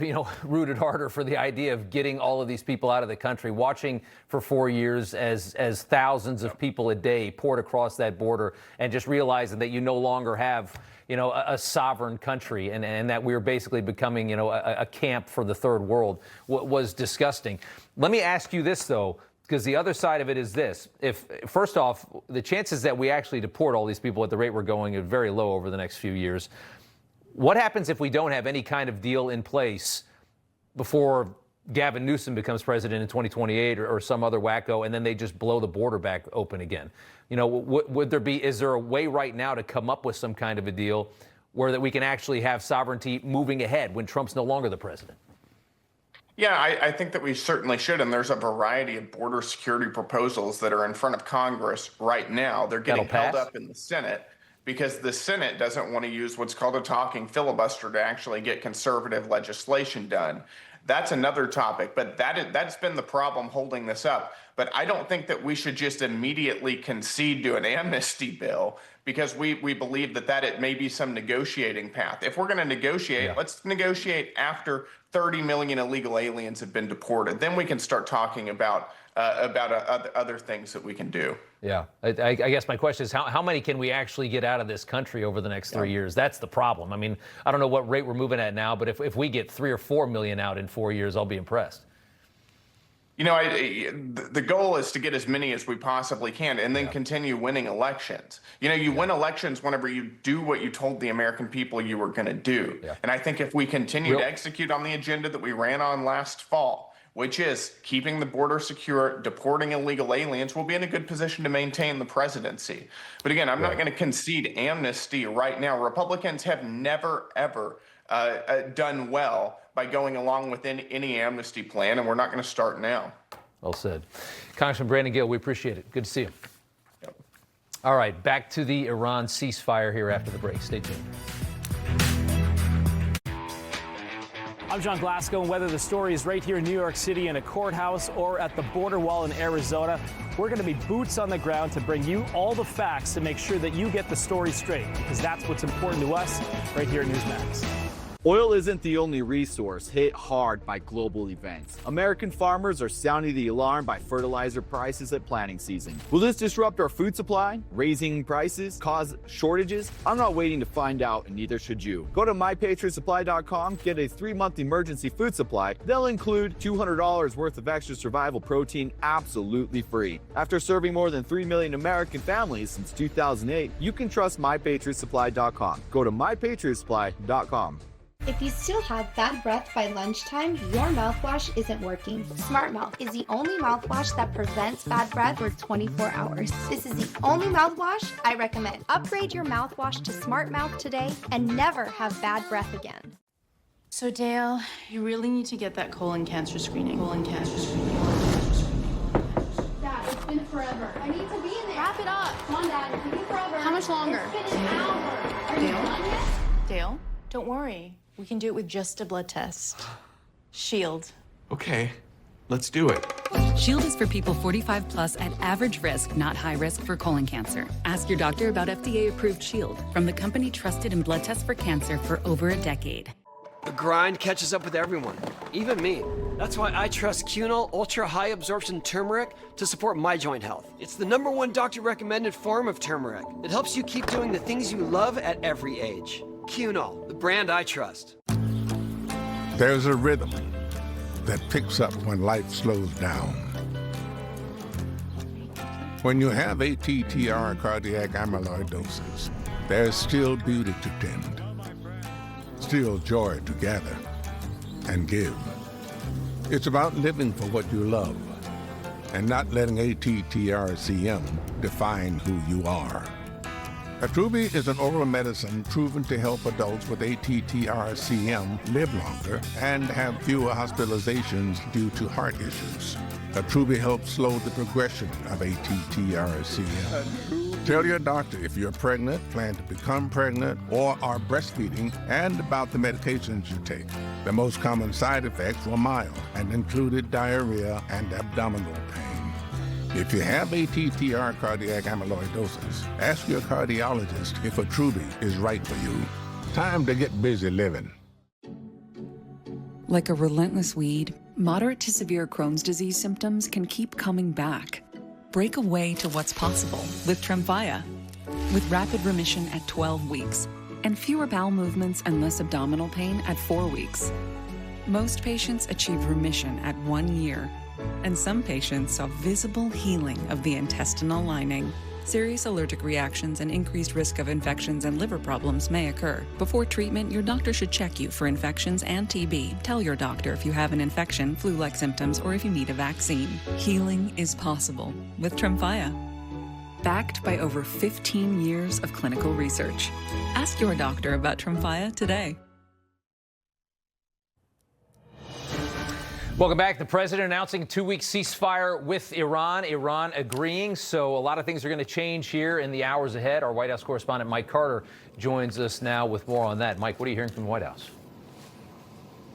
rooted harder for the idea of getting all of these people out of the country. Watching for 4 years as thousands of people a day poured across that border, and just realizing that you no longer have a sovereign country, and that we're basically becoming a camp for the third world was disgusting. Let me ask you this though, because the other side of it is this: if first off, the chances that we actually deport all these people at the rate we're going are very low over the next few years. What happens if we don't have any kind of deal in place before Gavin Newsom becomes president in 2028 or some other wacko, and then they just blow the border back open again? Is there a way right now to come up with some kind of a deal where that we can actually have sovereignty moving ahead when Trump's no longer the president? Yeah, I think that we certainly should, and there's a variety of border security proposals that are in front of Congress right now. They're getting held up in the Senate, because the Senate doesn't want to use what's called a talking filibuster to actually get conservative legislation done. That's another topic, but that's been the problem holding this up. But I don't think that we should just immediately concede to an amnesty bill because we believe that it may be some negotiating path. If we're going to negotiate, let's negotiate after 30 million illegal aliens have been deported. Then we can start talking about other things that we can do. Yeah, I guess my question is how many can we actually get out of this country over the next 3 years? That's the problem. I mean, I don't know what rate we're moving at now, but if we get 3 or 4 million out in 4 years, I'll be impressed. You know, the goal is to get as many as we possibly can and then continue winning elections. You know, you win elections whenever you do what you told the American people you were going to do. And I think if we continue to execute on the agenda that we ran on last fall, which is keeping the border secure, deporting illegal aliens, we'll be in a good position to maintain the presidency. But again, I'm not going to concede amnesty right now. Republicans have never, ever done well by going along with any amnesty plan, and we're not going to start now. Well said. Congressman Brandon Gill, we appreciate it. Good to see you. All right, back to the Iran ceasefire here after the break. Stay tuned. I'm John Glasgow, and whether the story is right here in New York City in a courthouse or at the border wall in Arizona, we're going to be boots on the ground to bring you all the facts to make sure that you get the story straight, because that's what's important to us right here at Newsmax. Oil isn't the only resource hit hard by global events. American farmers are sounding the alarm by fertilizer prices at planting season. Will this disrupt our food supply? Raising prices? Cause shortages? I'm not waiting to find out, and neither should you. Go to mypatriotsupply.com, get a 3-month emergency food supply. They'll include $200 worth of extra survival protein absolutely free. After serving more than 3 million American families since 2008, you can trust mypatriotsupply.com. Go to mypatriotsupply.com. If you still have bad breath by lunchtime, your mouthwash isn't working. Smart Mouth is the only mouthwash that prevents bad breath for 24 hours. This is the only mouthwash I recommend. Upgrade your mouthwash to Smart Mouth today and never have bad breath again. So Dale, you really need to get that colon cancer screening. Dad, it's been forever. I need to be in there. Wrap it up. Come on, Dad. It's been forever. How much longer? It's been an hour. Are you done yet? Dale, don't worry. We can do it with just a blood test. Shield. Okay, let's do it. Shield is for people 45 plus at average risk, not high risk for colon cancer. Ask your doctor about FDA-approved Shield from the company trusted in blood tests for cancer for over a decade. The grind catches up with everyone, even me. That's why I trust Cunol Ultra High Absorption Turmeric to support my joint health. It's the #1 doctor-recommended form of turmeric that helps you keep doing the things you love at every age. Cunol, the brand I trust. There's a rhythm that picks up when life slows down. When you have ATTR cardiac amyloidosis, there's still beauty to tend, still joy to gather and give. It's about living for what you love and not letting ATTR-CM define who you are. Attruby is an oral medicine proven to help adults with ATTR-CM live longer and have fewer hospitalizations due to heart issues. Attruby helps slow the progression of ATTR-CM. Tell your doctor if you're pregnant, plan to become pregnant, or are breastfeeding, and about the medications you take. The most common side effects were mild and included diarrhea and abdominal pain. If you have ATTR cardiac amyloidosis, ask your cardiologist if Attruby is right for you. Time to get busy living. Like a relentless weed, moderate to severe Crohn's disease symptoms can keep coming back. Break away to what's possible with Tremfya. With rapid remission at 12 weeks and fewer bowel movements and less abdominal pain at 4 weeks. Most patients achieve remission at 1 year, and some patients saw visible healing of the intestinal lining. Serious allergic reactions and increased risk of infections and liver problems may occur. Before treatment, your doctor should check you for infections and TB. Tell your doctor if you have an infection, flu-like symptoms, or if you need a vaccine. Healing is possible with Tremfya. Backed by over 15 years of clinical research. Ask your doctor about Tremfya today. Welcome back. The president announcing a 2-week ceasefire with Iran. Iran agreeing. So a lot of things are going to change here in the hours ahead. Our White House correspondent Mike Carter joins us now with more on that. Mike, what are you hearing from the White House?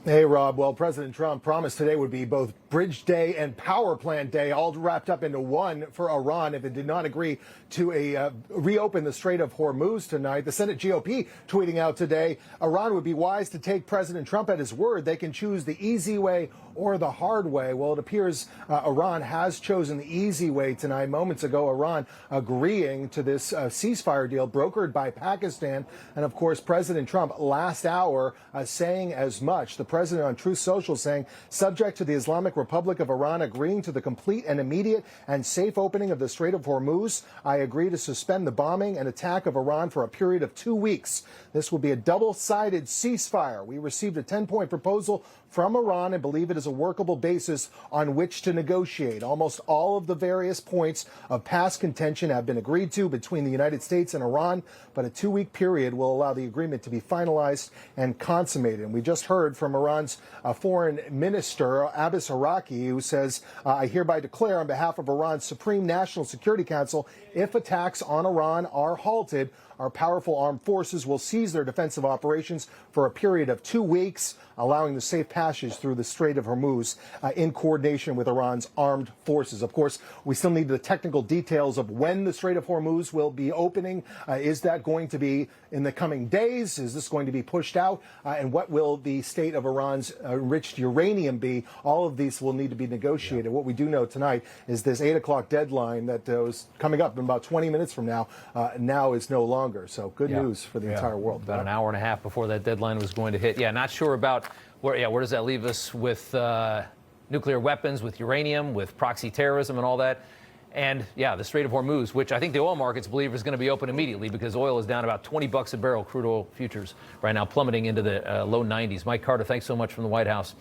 Hey, Rob. Well, President Trump promised today would be both Bridge Day and Power Plant Day, all wrapped up into one for Iran if it did not agree to reopen the Strait of Hormuz tonight. The Senate GOP tweeting out today, Iran would be wise to take President Trump at his word. They can choose the easy way or the hard way. Well, it appears Iran has chosen the easy way tonight. Moments ago, Iran agreeing to this ceasefire deal brokered by Pakistan. And, of course, President Trump last hour saying as much. The president on Truth Social saying, subject to the Islamic Republic of Iran agreeing to the complete and immediate and safe opening of the Strait of Hormuz, I agree to suspend the bombing and attack of Iran for a period of 2 weeks. This will be a double-sided ceasefire. We received a 10-point proposal from Iran and believe it is a workable basis on which to negotiate. Almost all of the various points of past contention have been agreed to between the United States and Iran, but a 2-week period will allow the agreement to be finalized and consummated. And we just heard from Iran's foreign minister, Abbas Araqi, who says, I hereby declare on behalf of Iran's Supreme National Security Council, if attacks on Iran are halted, our powerful armed forces will cease their defensive operations for a period of 2 weeks, allowing the safe passage through the Strait of Hormuz in coordination with Iran's armed forces. Of course, we still need the technical details of when the Strait of Hormuz will be opening. Is that going to be in the coming days? Is this going to be pushed out? And what will the state of Iran's enriched uranium be? All of these will need to be negotiated. Yeah. What we do know tonight is this 8 o'clock deadline that was coming up in about 20 minutes from now, now is no longer. So good news for the entire world. About an hour and a half before that deadline was going to hit. Yeah, not sure about where does that leave us with nuclear weapons, with uranium, with proxy terrorism and all that. And, yeah, the Strait of Hormuz, which I think the oil markets believe is going to be open immediately because oil is down about $20 a barrel, crude oil futures right now plummeting into the low 90s. Mike Carter, thanks so much from the White House.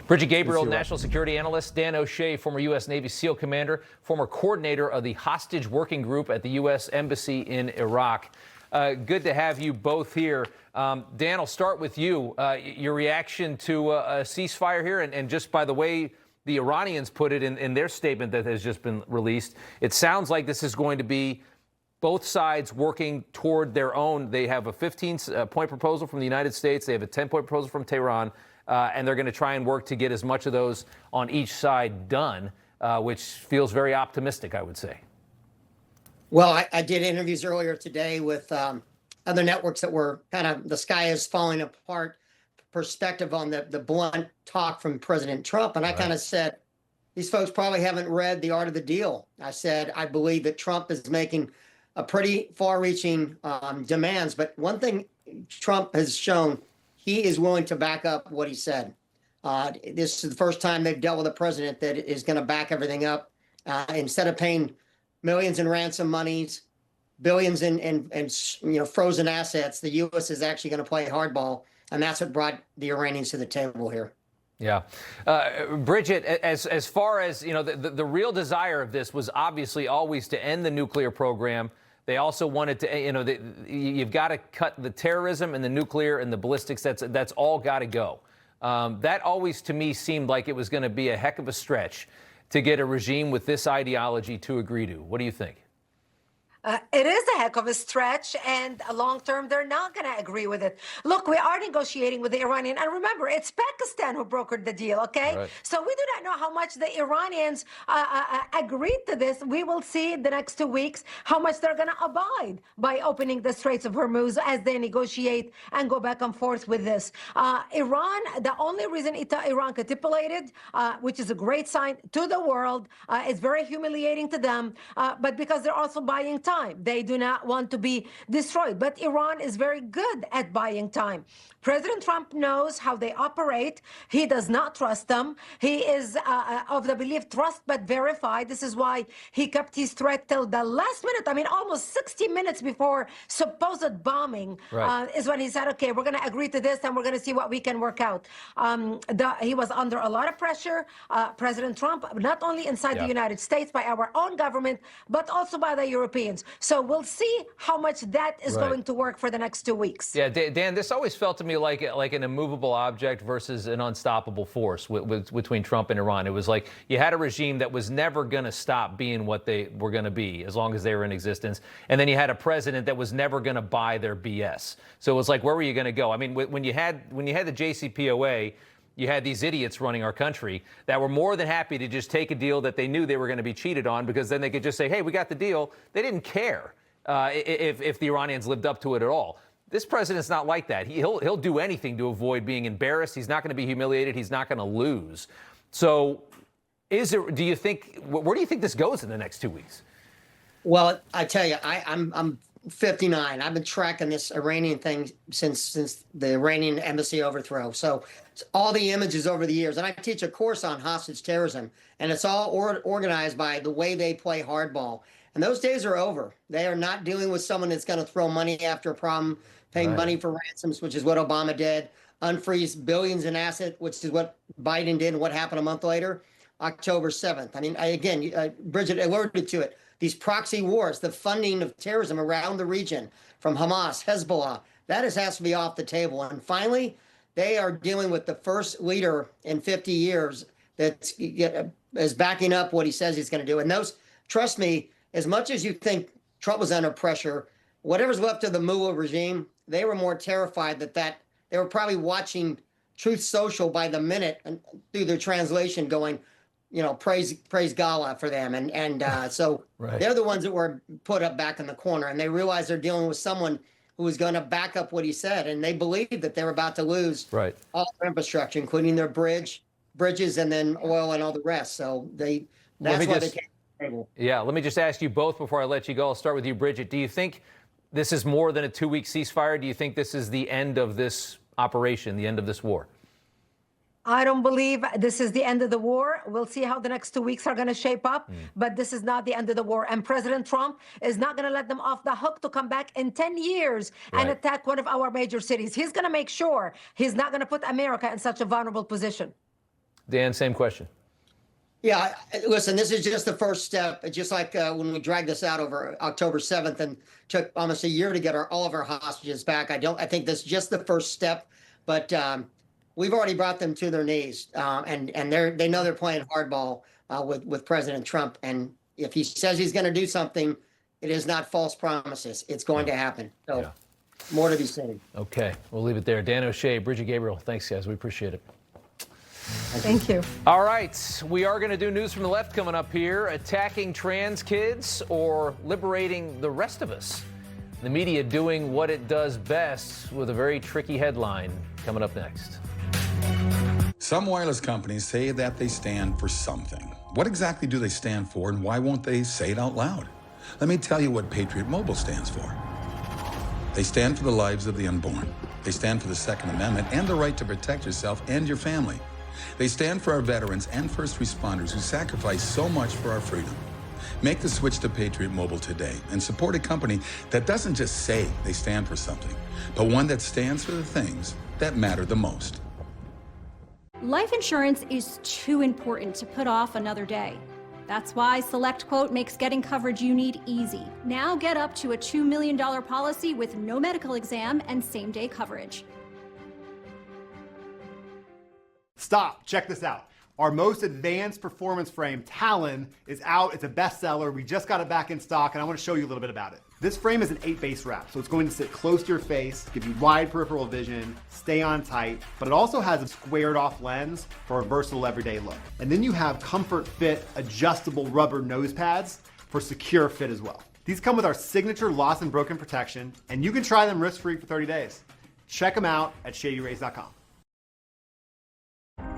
Brigitte Gabriel, national security analyst. Dan O'Shea, former U.S. Navy SEAL commander, former coordinator of the hostage working group at the U.S. Embassy in Iraq. Good to have you both here. Dan, I'll start with you. Your reaction to a ceasefire here, and just by the way the Iranians put it in their statement that has just been released, it sounds like this is going to be both sides working toward their own. They have a 15-point proposal from the United States. They have a 10-point proposal from Tehran, and they're going to try and work to get as much of those on each side done, which feels very optimistic, I would say. Well, I did interviews earlier today with other networks that were kind of the sky is falling apart perspective on the blunt talk from President Trump. And I kind of said, these folks probably haven't read The Art of the Deal. I said, I believe that Trump is making a pretty far-reaching demands. But one thing Trump has shown, he is willing to back up what he said. This is the first time they've dealt with a president that is going to back everything up. Instead of paying millions in ransom monies, billions in frozen assets, the U.S. is actually going to play hardball. And that's what brought the Iranians to the table here. Yeah. Brigitte, as far as, the real desire of this was obviously always to end the nuclear program. They also wanted to, you've got to cut the terrorism and the nuclear and the ballistics. That's all got to go. That always, to me, seemed like it was going to be a heck of a stretch to get a regime with this ideology to agree to. What do you think? It is a heck of a stretch, and long term, they're not going to agree with it. Look, we are negotiating with the Iranian, and remember, it's Pakistan who brokered the deal, okay? Right. So we do not know how much the Iranians agreed to this. We will see in the next 2 weeks how much they're going to abide by opening the Straits of Hormuz as they negotiate and go back and forth with this. Iran, the only reason Iran capitulated, which is a great sign to the world, it's very humiliating to them, but because they're also buying time. They do not want to be destroyed. But Iran is very good at buying time. President Trump knows how they operate. He does not trust them. He is of the belief, trust but verify. This is why he kept his threat till the last minute. I mean, almost 60 minutes before supposed bombing is when he said, okay, we're going to agree to this and we're going to see what we can work out. He was under a lot of pressure, President Trump, not only inside the United States by our own government, but also by the Europeans. So we'll see how much that is going to work for the next 2 weeks. Yeah, Dan, this always felt to me like an immovable object versus an unstoppable force between Trump and Iran. It was like you had a regime that was never going to stop being what they were going to be as long as they were in existence. And then you had a president that was never going to buy their BS. So it was like, where were you going to go? I mean, when you had the JCPOA, you had these idiots running our country that were more than happy to just take a deal that they knew they were going to be cheated on, because then they could just say, hey, we got the deal. They didn't care if the Iranians lived up to it at all. This president's not like that. He'll do anything to avoid being embarrassed. He's not going to be humiliated. He's not going to lose. So where do you think this goes in the next 2 weeks? Well, I tell you, I'm 59. I've been tracking this Iranian thing since the Iranian embassy overthrow. So all the images over the years, and I teach a course on hostage terrorism, and it's all organized by the way they play hardball. And those days are over. They are not dealing with someone that's going to throw money after a problem, paying money for ransoms, which is what Obama did, unfreeze billions in assets, which is what Biden did, and what happened a month later, October 7th. I mean, Bridget alerted to it. These proxy wars, the funding of terrorism around the region from Hamas, Hezbollah, that has to be off the table. And finally, they are dealing with the first leader in 50 years that is backing up what he says he's going to do. And those, trust me, as much as you think Trump was under pressure, whatever's left of the mullah regime, they were more terrified that they were probably watching Truth Social by the minute and through their translation going, praise Gala for them. And so they're the ones that were put up back in the corner, and they realize they're dealing with someone who was going to back up what he said. And they believed that they were about to lose all their infrastructure, including their bridges and then oil and all the rest. So that's why they came to the table. Yeah, let me just ask you both before I let you go. I'll start with you, Bridget. Do you think this is more than a 2-week ceasefire? Do you think this is the end of this operation, the end of this war? I don't believe this is the end of the war. We'll see how the next 2 weeks are going to shape up, but this is not the end of the war. And President Trump is not going to let them off the hook to come back in 10 years and attack one of our major cities. He's going to make sure he's not going to put America in such a vulnerable position. Dan, same question. Yeah, listen, this is just the first step. Just like when we dragged this out over October 7th and took almost a year to get all of our hostages back. I think this is just the first step, but we've already brought them to their knees, and they know they're playing hardball with President Trump. And if he says he's going to do something, it is not false promises. It's going to happen. So more to be seen. Okay, we'll leave it there. Dan O'Shea, Brigitte Gabriel, thanks, guys. We appreciate it. Thank you. All right, we are going to do news from the left coming up here. Attacking trans kids or liberating the rest of us? The media doing what it does best with a very tricky headline coming up next. Some wireless companies say that they stand for something. What exactly do they stand for, and why won't they say it out loud? Let me tell you what Patriot Mobile stands for. They stand for the lives of the unborn. They stand for the Second Amendment and the right to protect yourself and your family. They stand for our veterans and first responders who sacrifice so much for our freedom. Make the switch to Patriot Mobile today and support a company that doesn't just say they stand for something, but one that stands for the things that matter the most. Life insurance is too important to put off another day. That's why SelectQuote makes getting coverage you need easy. Now get up to a $2 million policy with no medical exam and same-day coverage. Stop, check this out. Our most advanced performance frame, Talon, is out. It's a bestseller. We just got it back in stock, and I want to show you a little bit about it. This frame is an 8-base wrap, so it's going to sit close to your face, give you wide peripheral vision, stay on tight, but it also has a squared off lens for a versatile everyday look. And then you have comfort fit adjustable rubber nose pads for secure fit as well. These come with our signature loss and broken protection, and you can try them risk-free for 30 days. Check them out at shadyrays.com.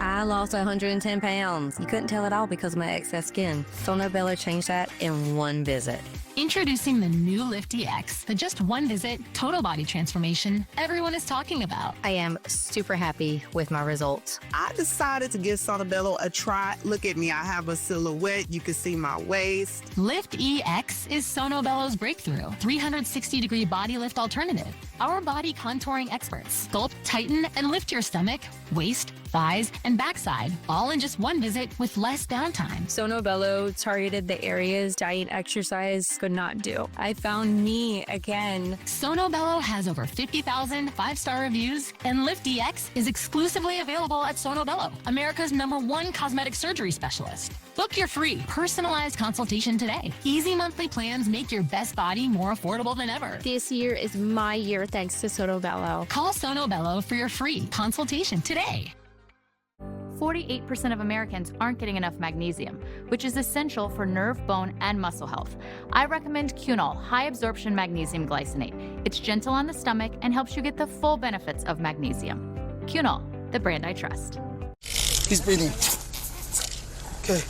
I lost 110 pounds. You couldn't tell it all because of my excess skin. Sono Bello changed that in one visit. Introducing the new Lift EX, the just one visit, total body transformation everyone is talking about. I am super happy with my results. I decided to give Sono Bello a try. Look at me, I have a silhouette. You can see my waist. Lift EX is Sono Bello's breakthrough 360-degree body lift alternative. Our body contouring experts sculpt, tighten, and lift your stomach, waist, thighs, and backside, all in just one visit with less downtime. Sono Bello targeted the areas diet exercise could not do. I found me again. Sono Bello has over 50,000 5-star reviews, and Lift EX is exclusively available at Sono Bello, America's #1 cosmetic surgery specialist. Book your free, personalized consultation today. Easy monthly plans make your best body more affordable than ever. This year is my year thanks to Sono Bello. Call Sono Bello for your free consultation today. 48% of Americans aren't getting enough magnesium, which is essential for nerve, bone, and muscle health. I recommend Cunol High Absorption Magnesium Glycinate. It's gentle on the stomach and helps you get the full benefits of magnesium. Cunol, the brand I trust. He's breathing. Okay.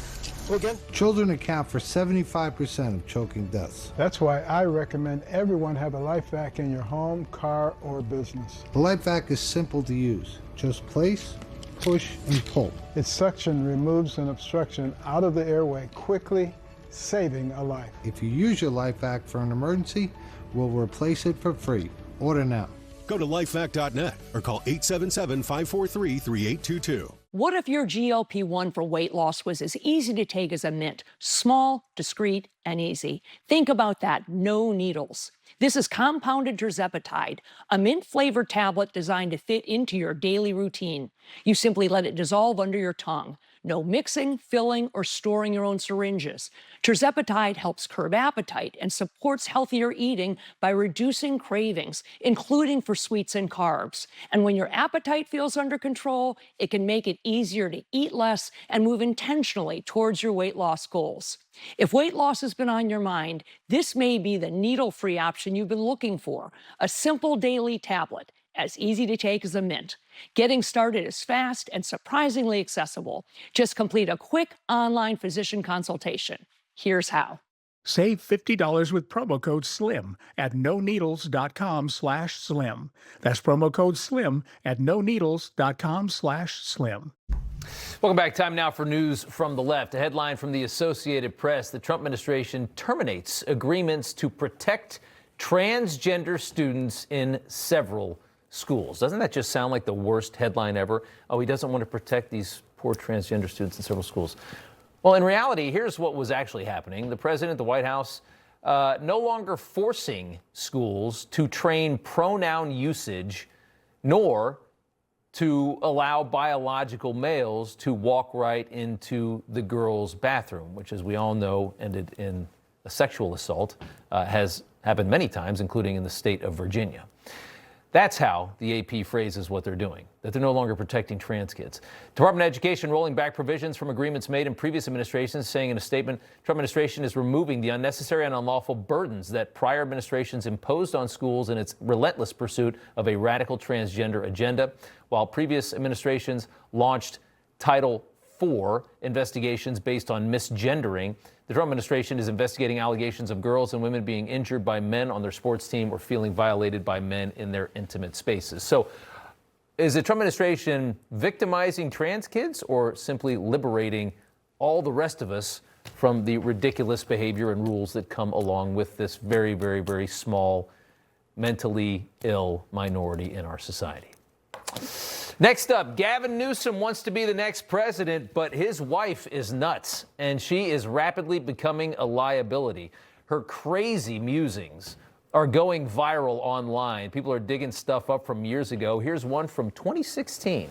Again. Children account for 75% of choking deaths. That's why I recommend everyone have a life vac in your home, car, or business. The life vac is simple to use. Just place, push, and pull. Its suction removes an obstruction out of the airway quickly, saving a life. If you use your life vac for an emergency, we'll replace it for free. Order now. Go to lifevac.net or call 877-543-3822. What if your GLP-1 for weight loss was as easy to take as a mint? Small, discreet, and easy. Think about that. No needles. This is compounded tirzepatide, a mint-flavored tablet designed to fit into your daily routine. You simply let it dissolve under your tongue. No mixing, filling, or storing your own syringes. Tirzepatide helps curb appetite and supports healthier eating by reducing cravings, including for sweets and carbs. And when your appetite feels under control, it can make it easier to eat less and move intentionally towards your weight loss goals. If weight loss has been on your mind, this may be the needle-free option you've been looking for. A simple daily tablet, as easy to take as a mint. Getting started is fast and surprisingly accessible. Just complete a quick online physician consultation. Here's how. Save $50 with promo code SLIM at noneedles.com/slim. That's promo code SLIM at noneedles.com/slim. Welcome back. Time now for news from the left. A headline from the Associated Press. The Trump administration terminates agreements to protect transgender students in several schools. Doesn't that just sound like the worst headline ever? Oh, he doesn't want to protect these poor transgender students in several schools. Well, in reality, here's what was actually happening. The president, the White House, no longer forcing schools to train pronoun usage, nor to allow biological males to walk right into the girls' bathroom, which, as we all know, ended in a sexual assault, has happened many times, including in the state of Virginia. That's how the AP phrases what they're doing, that they're no longer protecting trans kids. Department of Education rolling back provisions from agreements made in previous administrations, saying in a statement, Trump administration is removing the unnecessary and unlawful burdens that prior administrations imposed on schools in its relentless pursuit of a radical transgender agenda, while previous administrations launched Title IV investigations based on misgendering. The Trump administration is investigating allegations of girls and women being injured by men on their sports team or feeling violated by men in their intimate spaces. So is the Trump administration victimizing trans kids or simply liberating all the rest of us from the ridiculous behavior and rules that come along with this very, very, very small, mentally ill minority in our society? Next up, Gavin Newsom wants to be the next president, but his wife is nuts, and she is rapidly becoming a liability. Her crazy musings are going viral online. People are digging stuff up from years ago. Here's one from 2016.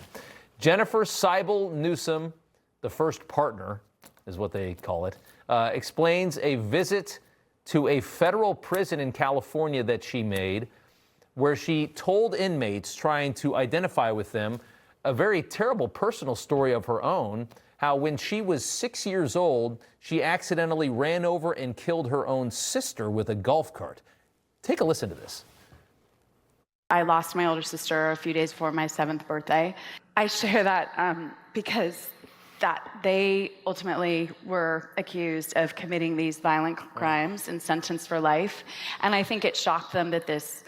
Jennifer Seibel Newsom, the first partner, is what they call it, explains a visit to a federal prison in California that she made, where she told inmates trying to identify with them a very terrible personal story of her own, how when she was 6 years old, she accidentally ran over and killed her own sister with a golf cart. Take a listen to this. I lost my older sister a few days before my 7th birthday. I share that because that they ultimately were accused of committing these violent crimes and sentenced for life. And I think it shocked them that this,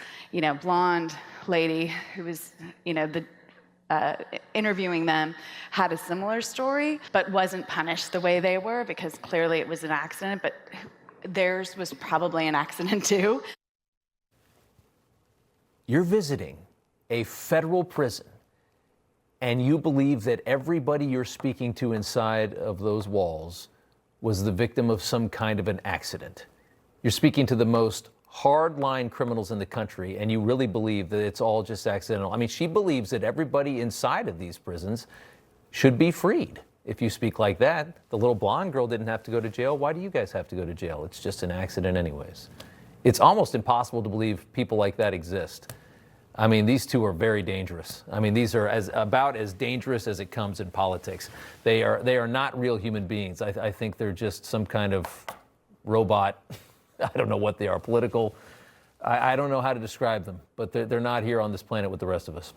blonde lady who was, interviewing them had a similar story, but wasn't punished the way they were because clearly it was an accident, but theirs was probably an accident too. You're visiting a federal prison, and you believe that everybody you're speaking to inside of those walls was the victim of some kind of an accident. You're speaking to the most hardline criminals in the country, and you really believe that it's all just accidental. I mean, she believes that everybody inside of these prisons should be freed. If you speak like that, the little blonde girl didn't have to go to jail. Why do you guys have to go to jail? It's just an accident anyways. It's almost impossible to believe people like that exist. I mean, these two are very dangerous. I mean, these are about as dangerous as it comes in politics. They are not real human beings. I think they're just some kind of robot. I don't know what they are, political. I don't know how to describe them, but they're not here on this planet with the rest of us.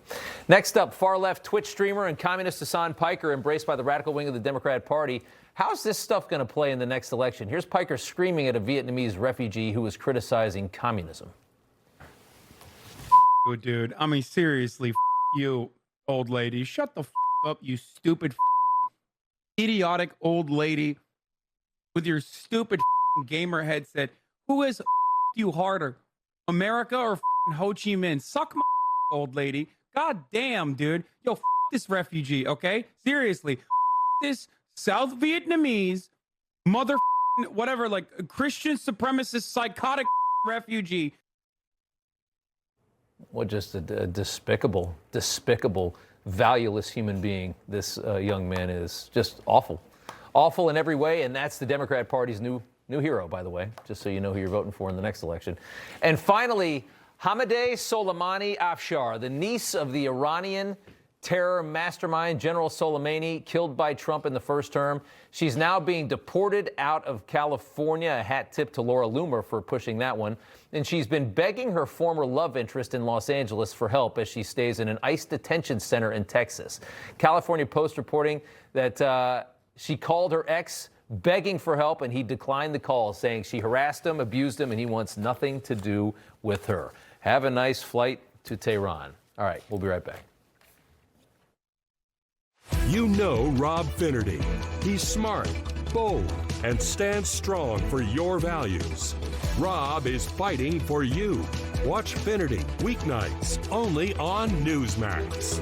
Next up, far-left Twitch streamer and communist Hassan Piker embraced by the radical wing of the Democratic Party. How's this stuff going to play in the next election? Here's Piker screaming at a Vietnamese refugee who was criticizing communism. You, dude. I mean, seriously, you, old lady. Shut the up, you stupid, idiotic old lady with your stupid gamer headset. Who has you harder, America or Ho Chi Minh? Suck my old lady. God damn, dude. Yo, this refugee, okay? Seriously, this South Vietnamese mother whatever, like Christian supremacist psychotic refugee. What just a despicable, valueless human being this young man is. Just awful. Awful in every way, and that's the Democrat Party's new hero, by the way, just so you know who you're voting for in the next election. And finally, Hamadeh Soleimani Afshar, the niece of the Iranian terror mastermind General Soleimani, killed by Trump in the first term. She's now being deported out of California, a hat tip to Laura Loomer for pushing that one. And she's been begging her former love interest in Los Angeles for help as she stays in an ICE detention center in Texas. California Post reporting that she called her ex begging for help, and he declined the call, saying she harassed him, abused him, and he wants nothing to do with her. Have a nice flight to Tehran. All right, we'll be right back. You know Rob Finnerty. He's smart, bold, and stands strong for your values. Rob is fighting for you. Watch Finnerty weeknights only on Newsmax.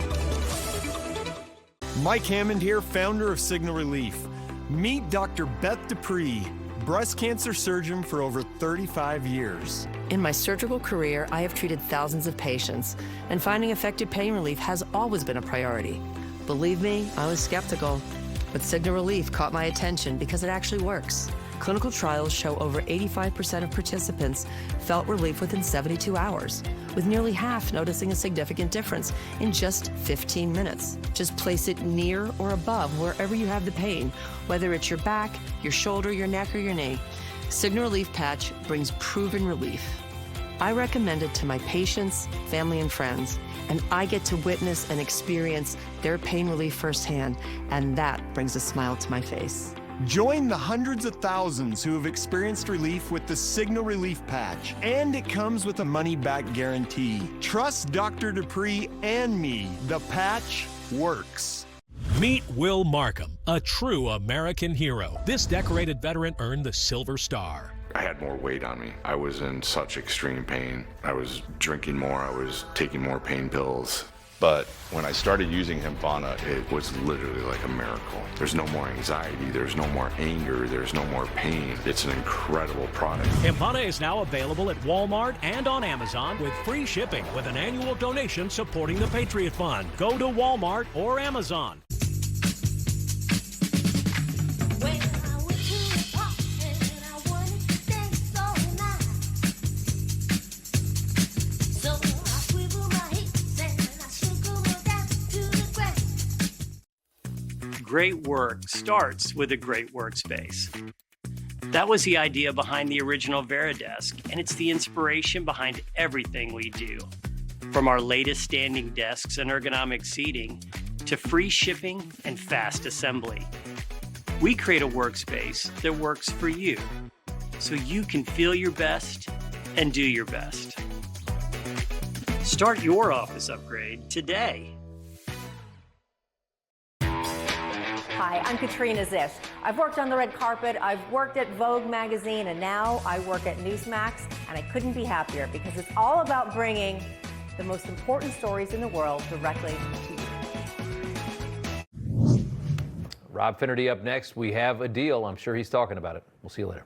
Mike Hammond here, founder of Signal Relief. Meet Dr. Beth Dupree, breast cancer surgeon for over 35 years. In my surgical career, I have treated thousands of patients, and finding effective pain relief has always been a priority. Believe me, I was skeptical, but Signal Relief caught my attention because it actually works. Clinical trials show over 85% of participants felt relief within 72 hours, with nearly half noticing a significant difference in just 15 minutes. Just place it near or above wherever you have the pain, whether it's your back, your shoulder, your neck, or your knee. Signal Relief Patch brings proven relief. I recommend it to my patients, family, and friends, and I get to witness and experience their pain relief firsthand, and that brings a smile to my face. Join the hundreds of thousands who have experienced relief with the Signal Relief Patch, and it comes with a money-back guarantee. Trust Dr. Dupree and me. The patch works. Meet Will Markham, a true American hero. This decorated veteran earned the Silver Star. I had more weight on me. I was in such extreme pain. I was drinking more. I was taking more pain pills. But when I started using Hempana, it was literally like a miracle. There's no more anxiety. There's no more anger. There's no more pain. It's an incredible product. Hempana is now available at Walmart and on Amazon with free shipping with an annual donation supporting the Patriot Fund. Go to Walmart or Amazon. Great work starts with a great workspace. That was the idea behind the original Veridesk, and it's the inspiration behind everything we do. From our latest standing desks and ergonomic seating to free shipping and fast assembly. We create a workspace that works for you, so you can feel your best and do your best. Start your office upgrade today. Hi, I'm Katrina Ziff. I've worked on the red carpet, I've worked at Vogue magazine, and now I work at Newsmax, and I couldn't be happier because it's all about bringing the most important stories in the world directly to you. Rob Finnerty up next. We have a deal. I'm sure he's talking about it. We'll see you later.